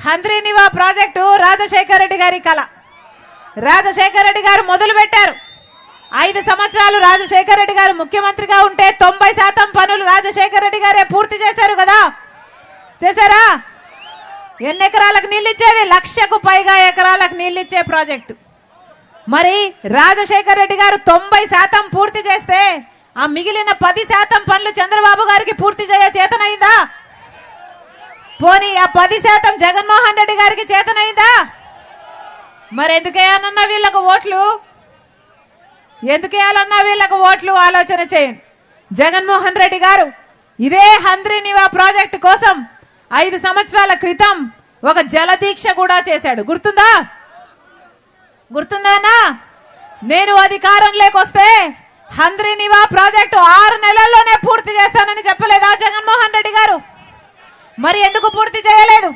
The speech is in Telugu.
హంద్రీనివా ప్రాజెక్టు రాజశేఖర రెడ్డి గారి కళ. రాజశేఖర రెడ్డి గారు మొదలు పెట్టారు. 5 సంవత్సరాలు రాజశేఖర రెడ్డి గారు ముఖ్యమంత్రిగా ఉంటే 90% పనులు రాజశేఖర రెడ్డి గారే పూర్తి చేశారు కదా. చేశారా? ఎన్ని ఎకరాలకు నీళ్ళు ఇచ్చేది? 1,00,000కు పైగా ఎకరాలకు నీళ్ళు ఇచ్చే ప్రాజెక్టు. మరి రాజశేఖర రెడ్డి గారు 90% పూర్తి చేస్తే ఆ మిగిలిన 10% పనులు చంద్రబాబు గారికి పూర్తి చేయ చేతనైందా? పోనీ ఆ 10% జగన్మోహన్ రెడ్డి గారికి చేతనైందా? మరి ఎందుకేయాలన్నా వీళ్ళకు ఓట్లు? ఎందుకేయాలన్నా వీళ్ళకు ఓట్లు? ఆలోచన చేయండి. జగన్మోహన్ రెడ్డి గారు ఇదే హంద్రీనివా ప్రాజెక్టు కోసం 5 సంవత్సరాల క్రితం ఒక జలదీక్ష కూడా చేశాడు. గుర్తుందా? గుర్తుందానా? నేను అధికారంలోకి వస్తే హంద్రీనివా ప్రాజెక్టు 6 నెలల్లోనే పూర్తి చేస్తానని చెప్పలేదా జగన్మోహన్ రెడ్డి గారు? మరి ఎందుకు పూర్తి చేయలేదు?